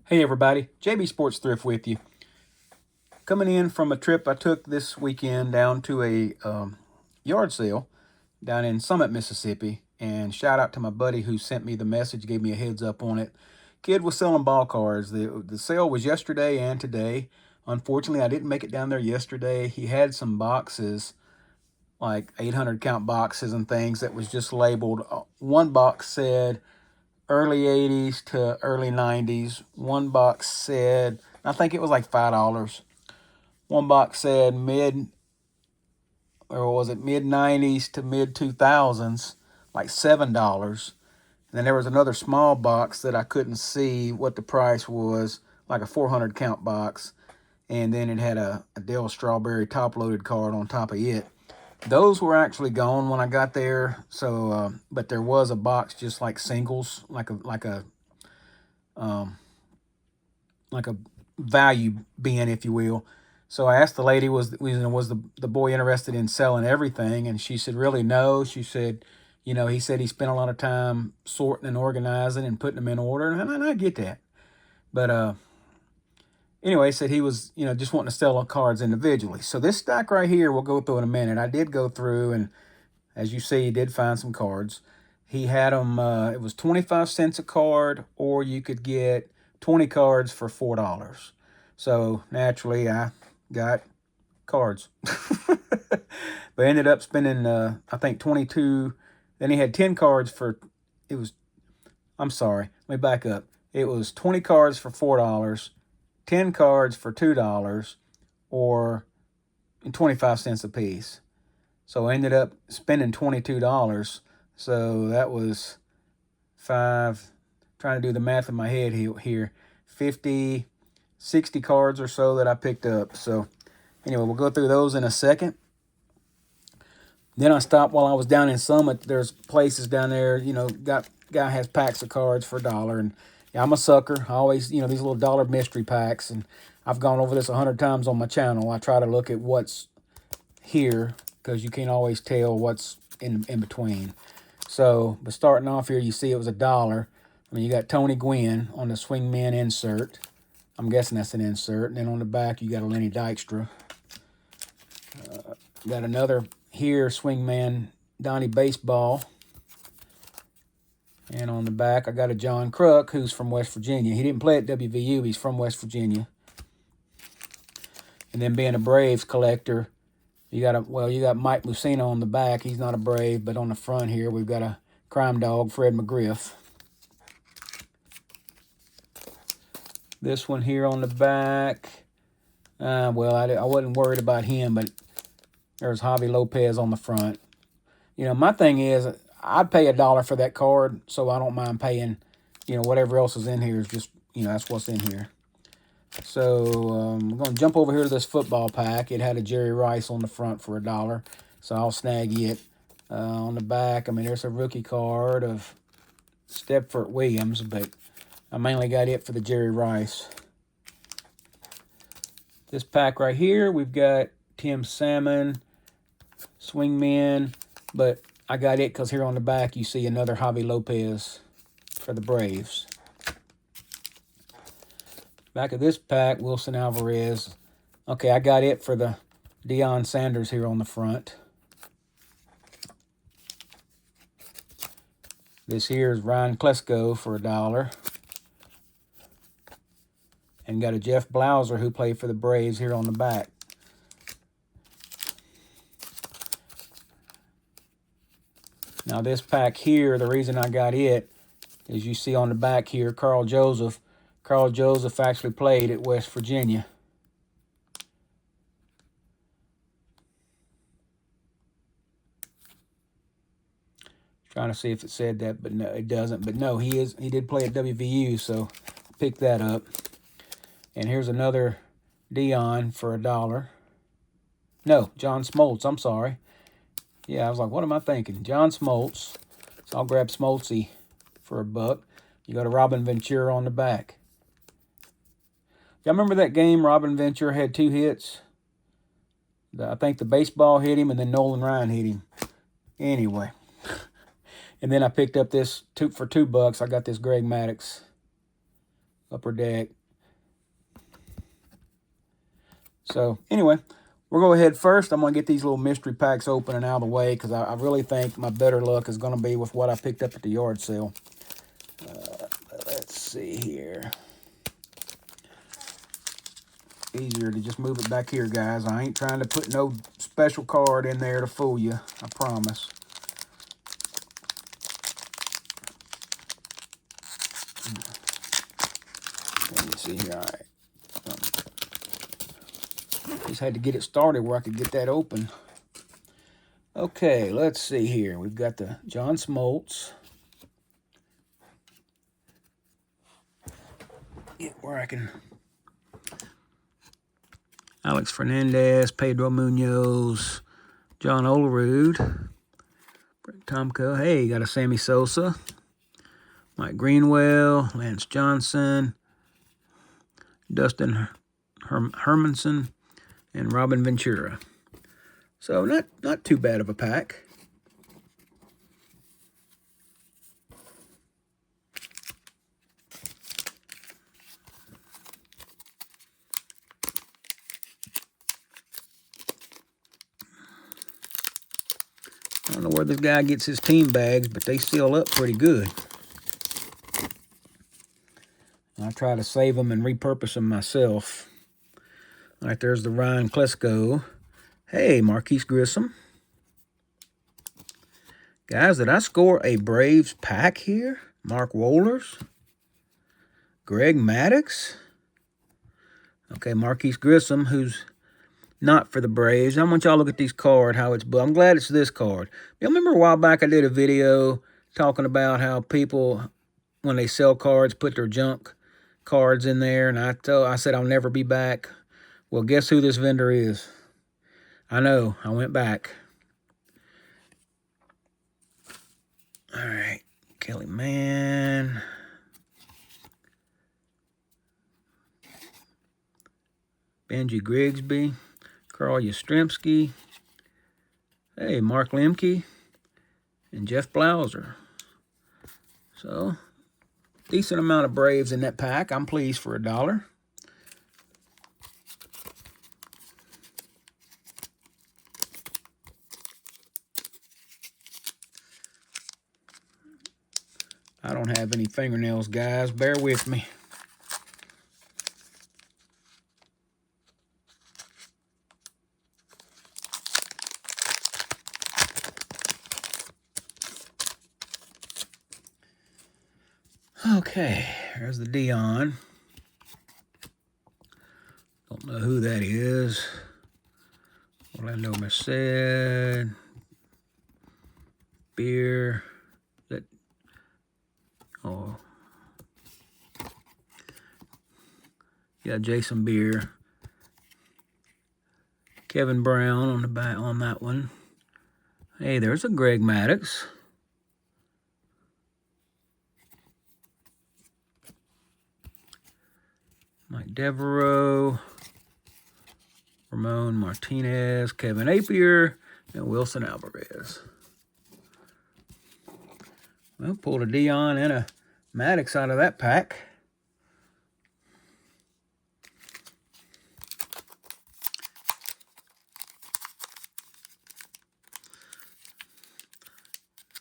Hey everybody, JB Sports Thrift with you. Coming in from a trip I took this weekend down to a yard sale down in Summit, Mississippi. And shout out to my buddy who sent me the message, gave me a heads up on it. Kid was selling ball cards. The sale was yesterday and today. Unfortunately, I didn't make it down there yesterday. He had some boxes, like 800 count boxes and things that was just labeled. One box said early 80s to early 90s. One box said, I think it was like $5. One box said mid 90s to mid 2000s, like $7. And then there was another small box that I couldn't see what the price was, like a 400 count box. And then it had a Dale Strawberry top loaded card on top of it. Those were actually gone when I got there. So, but there was a box just like singles, um, like a value bin, if you will. So I asked the lady, was the boy interested in selling everything? And she said, really, no. She said, he said he spent a lot of time sorting and organizing and putting them in order. And I get that. But anyway, said he was, just wanting to sell cards individually. So this stack right here, we'll go through in a minute. I did go through, and as you see, he did find some cards. He had them, it was 25 cents a card, or you could get 20 cards for $4. So naturally, I got cards. But ended up spending, I think, 22. Then he had 10 cards for, it was, I'm sorry, let me back up. It was 20 cards for $4, 10 cards for $2, or 25 cents a piece. So I ended up spending $22. So that was trying to do the math in my head here, 50, 60 cards or so that I picked up. So anyway, we'll go through those in a second. Then I stopped while I was down in Summit. There's places down there, guy has packs of cards for $1. And yeah, I'm a sucker. I always, these little dollar mystery packs. And I've gone over this 100 times on my channel. I try to look at what's here because you can't always tell what's in between. So, but starting off here, you see it was $1. I mean, you got Tony Gwynn on the Swingman insert. I'm guessing that's an insert. And then on the back, you got a Lenny Dykstra. Got another here, Swingman Donnie Baseball. And on the back, I got a John Kruk, who's from West Virginia. He didn't play at WVU. He's from West Virginia. And then being a Braves collector, you got Mike Mussina on the back. He's not a Brave, but on the front here, we've got a crime dog, Fred McGriff. This one here on the back, I wasn't worried about him, but there's Javi Lopez on the front. My thing is, I'd pay $1 for that card, so I don't mind paying, whatever else is in here is just, that's what's in here. So we're going to jump over here to this football pack. It had a Jerry Rice on the front for $1, so I'll snag it. On the back, there's a rookie card of Stepford Williams, but I mainly got it for the Jerry Rice. This pack right here, we've got Tim Salmon, Swingman, but I got it because here on the back you see another Javi Lopez for the Braves. Back of this pack, Wilson Alvarez. Okay, I got it for the Deion Sanders here on the front. This here is Ryan Klesko for $1. And got a Jeff Blauser who played for the Braves here on the back. Now this pack here, the reason I got it is you see on the back here, Carl Joseph. Carl Joseph actually played at West Virginia. Trying to see if it said that, but no, it doesn't. But no, he did play at WVU, so pick that up. And here's another Deion for $1. No, John Smoltz, I'm sorry. Yeah, I was like, what am I thinking? John Smoltz. So I'll grab Smoltzy for $1. You got a Robin Ventura on the back. Y'all remember that game Robin Ventura had 2 hits? I think the baseball hit him and then Nolan Ryan hit him. Anyway. And then I picked up this for $2. I got this Greg Maddux Upper Deck. So anyway, we'll go ahead first. I'm going to get these little mystery packs open and out of the way because I really think my better luck is going to be with what I picked up at the yard sale. Let's see here. Easier to just move it back here, guys. I ain't trying to put no special card in there to fool you. I promise. Let me see here. All right. Just had to get it started where I could get that open. Okay, let's see here. We've got the John Smoltz. Get where I can. Alex Fernandez, Pedro Munoz, John Olerud, Brett Tomko. Hey, you got a Sammy Sosa, Mike Greenwell, Lance Johnson, Dustin Hermanson, and Robin Ventura. So not too bad of a pack. I don't know where this guy gets his team bags, but they seal up pretty good. I try to save them and repurpose them myself. All right, there's the Ryan Klesko. Hey, Marquise Grissom. Guys, did I score a Braves pack here? Mark Wohlers. Greg Maddux. Okay, Marquise Grissom, who's not for the Braves. I want y'all to look at these cards, how it's, but I'm glad it's this card. You remember a while back I did a video talking about how people, when they sell cards, put their junk cards in there, and I said I'll never be back. Well, guess who this vendor is? I know, I went back. All right, Kelly Mann. Benji Grigsby. Carl Yastrzemski. Hey, Mark Lemke. And Jeff Blauser. So, decent amount of Braves in that pack. I'm pleased for $1. I don't have any fingernails, guys. Bear with me. Okay, there's the Dion. Don't know who that is. Orlando Merced. Beer. That. Oh. Yeah, Jason Beer. Kevin Brown on the back on that one. Hey, there's a Greg Maddux. Mike Devereaux, Ramon Martinez, Kevin Apier, and Wilson Alvarez. Well, pulled a Dion and a Maddux out of that pack.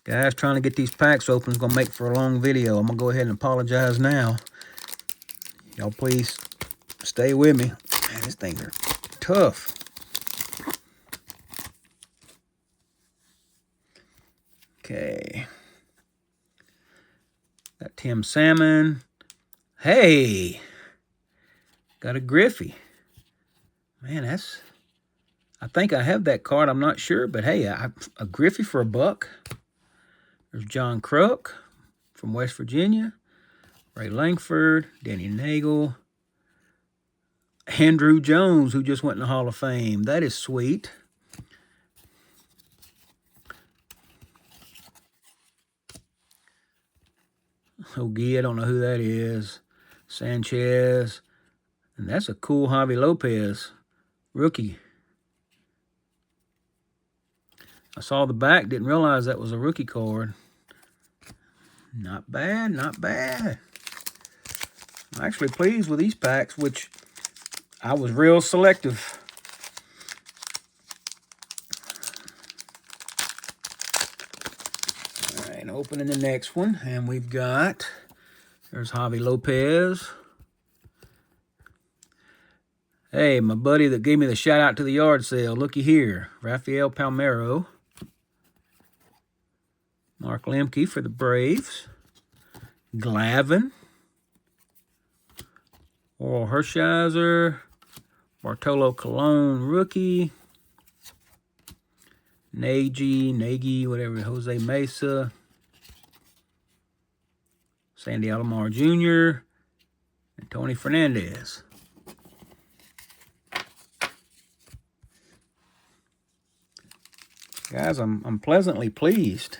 Guys, trying to get these packs open is going to make for a long video. I'm going to go ahead and apologize now. Y'all please stay with me. Man, these things are tough. Okay. Got Tim Salmon. Hey. Got a Griffey. Man, that's... I think I have that card. I'm not sure. But hey, a Griffey for $1. There's John Kruk from West Virginia. Ray Langford. Danny Nagel. Andrew Jones, who just went in the Hall of Fame. That is sweet. Ogie, I don't know who that is. Sanchez. And that's a cool Javi Lopez. Rookie. I saw the back, didn't realize that was a rookie card. Not bad, not bad. I'm actually pleased with these packs, which I was real selective. All right, opening the next one, and we've got, there's Javi Lopez. Hey, my buddy that gave me the shout out to the yard sale, looky here, Rafael Palmeiro. Mark Lemke for the Braves. Glavin. Oral Hershiser. Bartolo Colon, rookie. Nagy, whatever, Jose Mesa. Sandy Alomar Jr. and Tony Fernandez. Guys, I'm pleasantly pleased.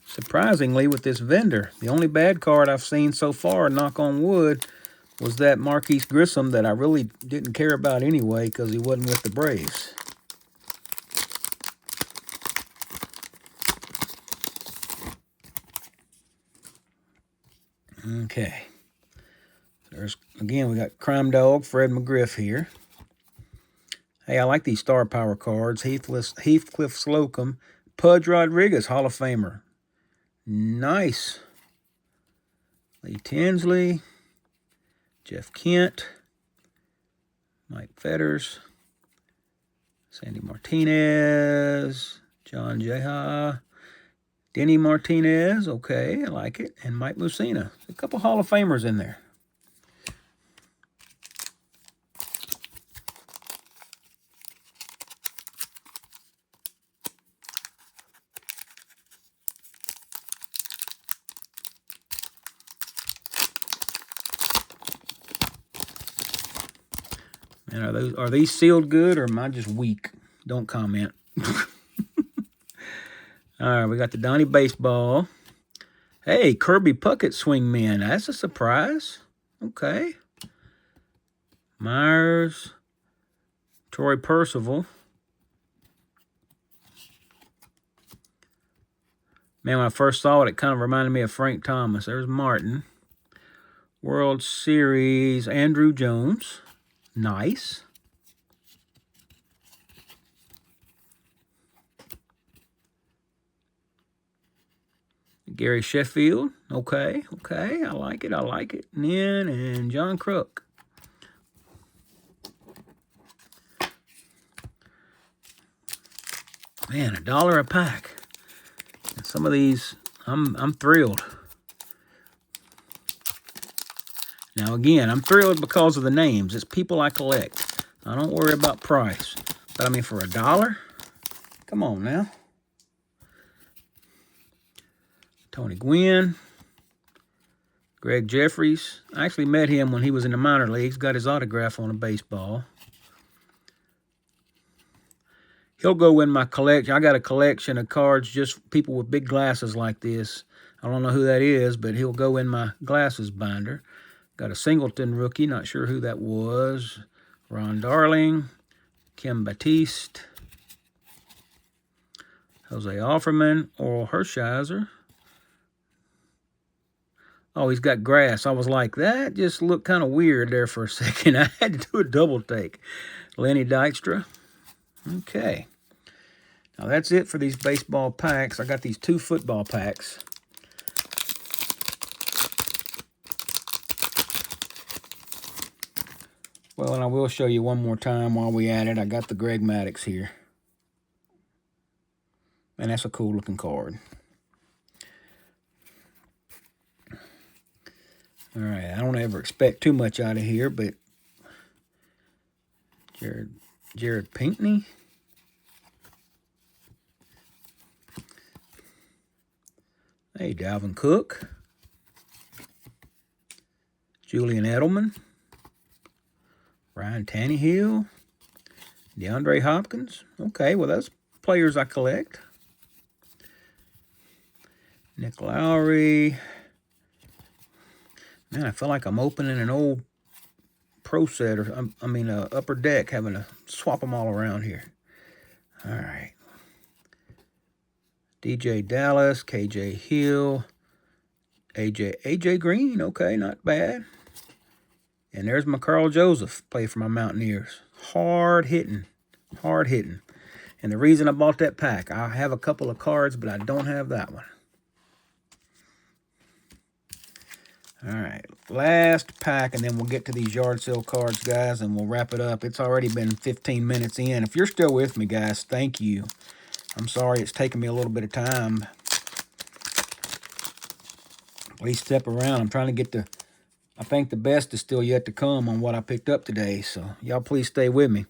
Surprisingly, with this vendor, the only bad card I've seen so far, knock on wood, was that Marquise Grissom that I really didn't care about anyway because he wasn't with the Braves. Okay. There's, again, we got Crime Dog, Fred McGriff here. Hey, I like these star power cards. Heathcliff Slocum, Pudge Rodriguez, Hall of Famer. Nice. Lee Tinsley, Jeff Kent, Mike Fetters, Sandy Martinez, John Jeha, Denny Martinez, okay, I like it, and Mike Mussina. A couple Hall of Famers in there. And are these sealed good, or am I just weak? Don't comment. All right, we got the Donnie Baseball. Hey, Kirby Puckett Swingman. That's a surprise. Okay. Myers. Troy Percival. Man, when I first saw it, it kind of reminded me of Frank Thomas. There's Martin. World Series, Andrew Jones. Nice. Gary Sheffield. Okay. I like it. And John Kruk. Man, $1 a pack. And some of these, I'm thrilled. Now again, I'm thrilled because of the names. It's people I collect. I don't worry about price. But I mean, for $1, come on now. Tony Gwynn, Greg Jeffries. I actually met him when he was in the minor leagues. Got his autograph on a baseball. He'll go in my collection. I got a collection of cards, just people with big glasses like this. I don't know who that is, but he'll go in my glasses binder. Got a Singleton rookie, not sure who that was. Ron Darling, Kim Batiste, Jose Offerman, Oral Hershiser. Oh, he's got grass. I was like, that just looked kind of weird there for a second. I had to do a double take. Lenny Dykstra. Okay. Now that's it for these baseball packs. I got these 2 football packs. Well, and I will show you one more time while we at it. I got the Greg Maddux here. And that's a cool looking card. All right, I don't ever expect too much out of here, but Jared Pinkney. Hey, Dalvin Cook. Julian Edelman. Ryan Tannehill. DeAndre Hopkins. Okay, well, that's players I collect. Nick Lowry. Man, I feel like I'm opening an old pro set, or upper deck, having to swap them all around here. All right. DJ Dallas, KJ Hill, AJ Green. Okay, not bad. And there's my Carl Joseph, play for my Mountaineers. Hard hitting. Hard hitting. And the reason I bought that pack, I have a couple of cards, but I don't have that one. All right, last pack, and then we'll get to these yard sale cards, guys, and we'll wrap it up. It's already been 15 minutes in. If you're still with me, guys, thank you. I'm sorry it's taken me a little bit of time. Please step around. I'm trying to get I think the best is still yet to come on what I picked up today, so y'all please stay with me.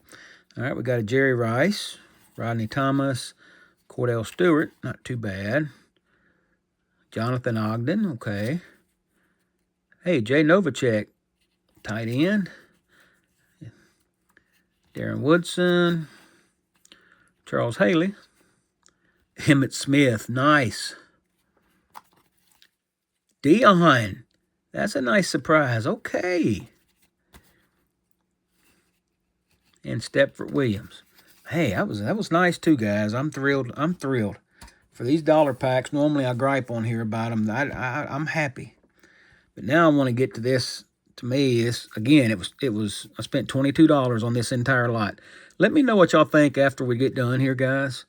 All right, we got a Jerry Rice, Rodney Thomas, Cordell Stewart, not too bad. Jonathan Ogden, okay. Hey, Jay Novacek, tight end. Darren Woodson, Charles Haley, Emmitt Smith, nice. Dion, that's a nice surprise, okay. And Stepford Williams. Hey, that was nice too, guys. I'm thrilled. For these dollar packs, normally I gripe on here about them. I'm happy. But now I want to get to this. To me, this again, it was I spent $22 on this entire lot. Let me know what y'all think after we get done here, guys.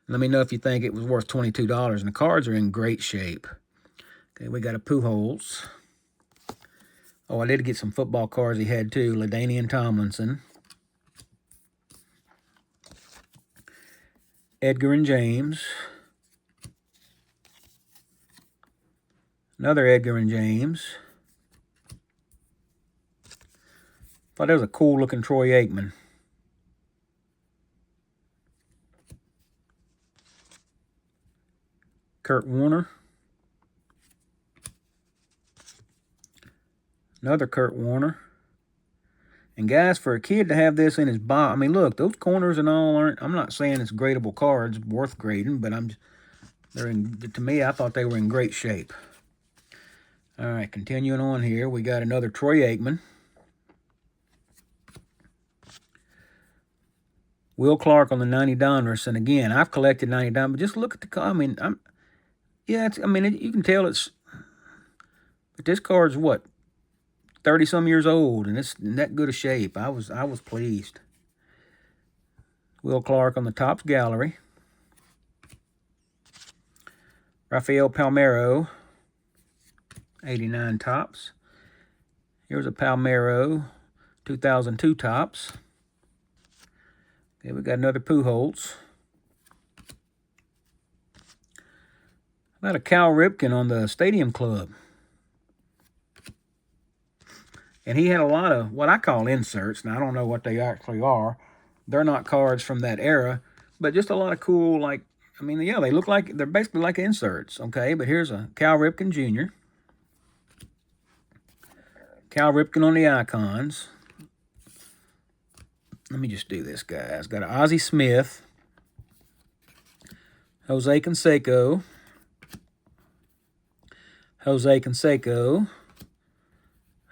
Let me know if you think it was worth $22. And the cards are in great shape. Okay, we got a Pujols. Oh, I did get some football cards he had too. LaDainian Tomlinson. Edgar and James. Another Edgar and James. Thought that was a cool looking Troy Aikman. Kurt Warner. Another Kurt Warner. And guys, for a kid to have this in his box, I mean, look, those corners and all aren't, I'm not saying it's gradable cards, worth grading, but to me, I thought they were in great shape. All right, continuing on here, we got another Troy Aikman. Will Clark on the 90 Donruss, and again, I've collected 90 Donruss, but just look at the, I mean, you can tell but this card's what, 30-some years old, and it's in that good a shape. I was pleased. Will Clark on the Topps Gallery. Rafael Palmeiro, 89 Topps. Here's a Palmeiro, 2002 Topps. Okay, we got another Pujols. Got a Cal Ripken on the Stadium Club. And he had a lot of what I call inserts. Now, I don't know what they actually are. They're not cards from that era, but just a lot of cool, like, I mean, yeah, they look like, they're basically like inserts, okay? But here's a Cal Ripken Jr. Cal Ripken on the Icons. Let me just do this, guys. Got an Ozzie Smith. Jose Canseco. Jose Canseco.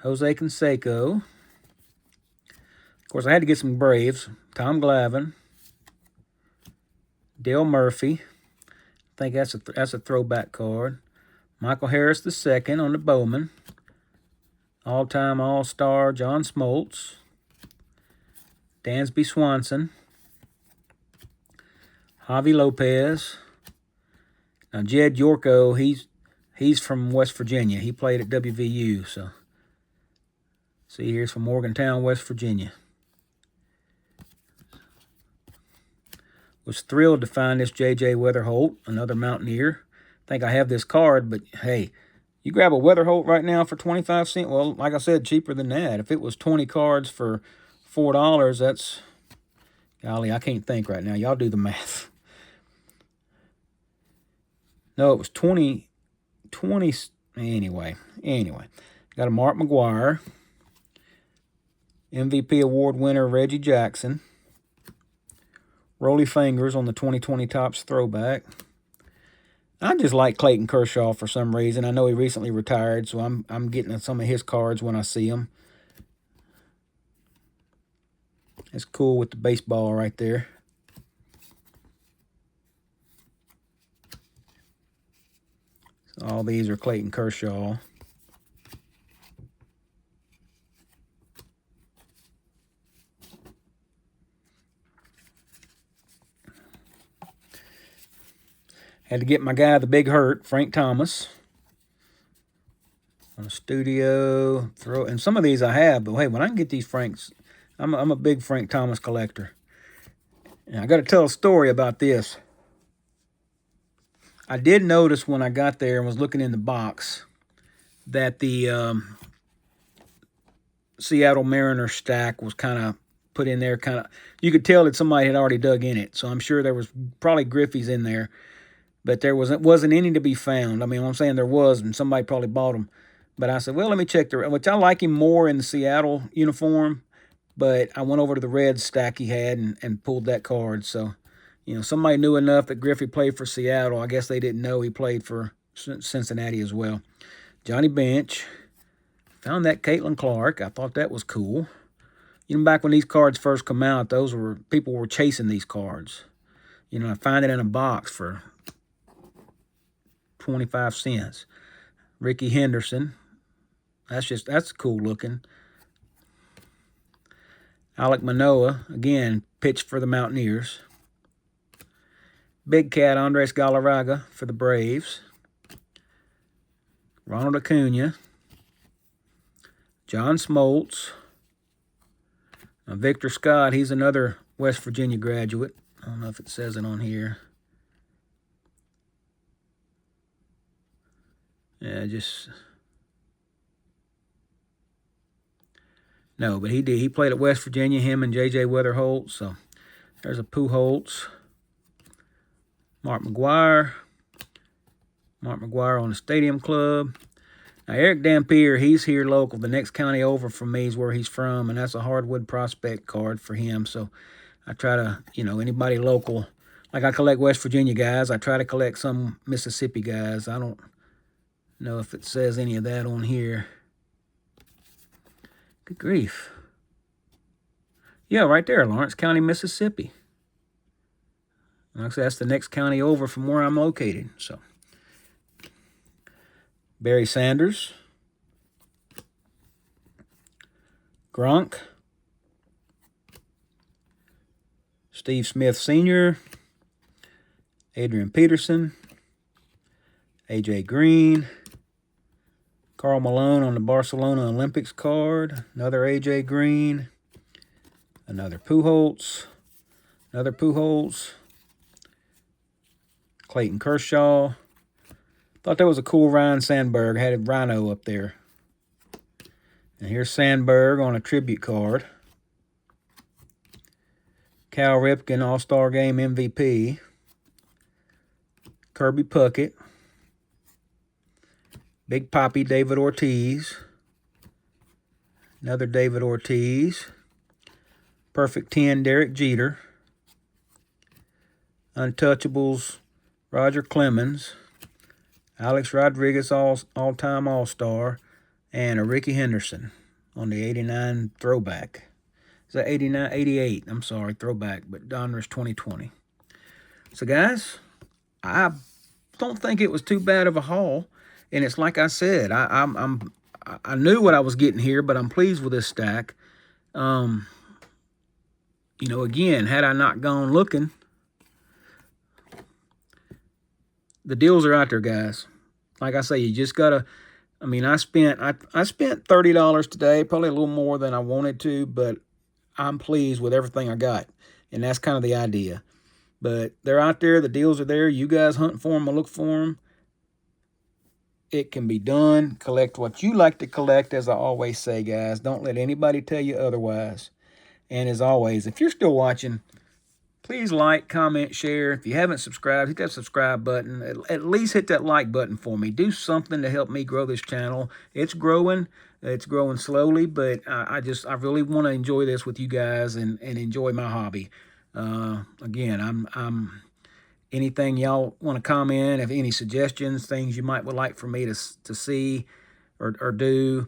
Jose Canseco. Of course, I had to get some Braves. Tom Glavine. Dale Murphy. I think that's a throwback card. Michael Harris II on the Bowman. All-time All-Star John Smoltz. Dansby Swanson. Javi Lopez. Now, Jed Yorko, he's from West Virginia. He played at WVU, so. See, here's from Morgantown, West Virginia. Was thrilled to find this J.J. Weatherholt, another Mountaineer. I think I have this card, but hey, you grab a Weatherholt right now for 25 cents. Well, like I said, cheaper than that. If it was 20 cards for $4, that's, golly, I can't think right now. Y'all do the math. No, it was 20, anyway. Got a Mark McGwire. MVP award winner Reggie Jackson. Rolly Fingers on the 2020 Topps throwback. I just like Clayton Kershaw for some reason. I know he recently retired, so I'm getting some of his cards when I see them. It's cool with the baseball right there. All these are Clayton Kershaw. Had to get my guy the big hurt, Frank Thomas. On the studio throw, and some of these I have, but hey, when I can get these Franks, I'm a big Frank Thomas collector. And I got to tell a story about this. I did notice when I got there and was looking in the box that the Seattle Mariners stack was kind of put in there. Kind of, you could tell that somebody had already dug in it. So I'm sure there was probably Griffey's in there, but there wasn't any to be found. I mean, I'm saying there was, and somebody probably bought them. But I said, well, let me check which I like him more in the Seattle uniform. But I went over to the red stack he had and pulled that card. So, you know, somebody knew enough that Griffey played for Seattle. I guess they didn't know he played for Cincinnati as well. Johnny Bench. Found that Caitlin Clark. I thought that was cool. You know, back when these cards first come out, people were chasing these cards. You know, I find it in a box for 25 cents. Ricky Henderson. That's cool looking. Alek Manoah, again, pitched for the Mountaineers. Big Cat Andres Galarraga for the Braves. Ronald Acuna. John Smoltz. Victor Scott, he's another West Virginia graduate. I don't know if it says it on here. Yeah, no, but he did. He played at West Virginia, him and J.J. Weatherholt. So there's a Pujols. Mark McGwire. Mark McGwire on the Stadium Club. Now, Eric Dampier, he's here local. The next county over from me is where he's from, and that's a hardwood prospect card for him. So I try to, you know, anybody local. Like I collect West Virginia guys. I try to collect some Mississippi guys. I don't know if it says any of that on here. Good grief. Yeah, right there, Lawrence County, Mississippi. Like I said, that's the next county over from where I'm located. So, Barry Sanders. Gronk. Steve Smith Sr. Adrian Peterson. A.J. Green. Karl Malone on the Barcelona Olympics card. Another A.J. Green. Another Pujols. Another Pujols. Clayton Kershaw. Thought that was a cool Ryan Sandberg. Had a rhino up there. And here's Sandberg on a tribute card. Cal Ripken, All-Star Game MVP. Kirby Puckett. Big Papi, David Ortiz. Another David Ortiz. Perfect 10, Derek Jeter. Untouchables, Roger Clemens. Alex Rodriguez, all-time All-Star. And a Ricky Henderson on the 89 throwback. Is that 89? 88, I'm sorry, throwback, but Donruss 2020. So, guys, I don't think it was too bad of a haul. And it's like I said, I knew what I was getting here, but I'm pleased with this stack. You know, again, had I not gone looking, the deals are out there, guys. Like I say, you just gotta. I mean, I spent $30 today, probably a little more than I wanted to, but I'm pleased with everything I got, and that's kind of the idea. But they're out there. The deals are there. You guys hunt for them or look for them. It can be done. Collect what you like to collect, as I always say, guys. Don't let anybody tell you otherwise. And as always, if you're still watching, please like, comment, share. If you haven't subscribed, hit that subscribe button. At least hit that like button for me. Do something to help me grow this channel. It's growing. It's growing slowly, but I really want to enjoy this with you guys and enjoy my hobby. Again, I'm anything y'all want to comment, if any suggestions, things you would like for me to see or do,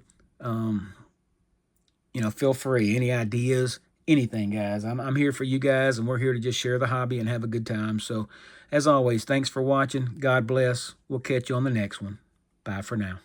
you know, feel free. Any ideas, anything, guys. I'm here for you guys, and we're here to just share the hobby and have a good time. So, as always, thanks for watching. God bless. We'll catch you on the next one. Bye for now.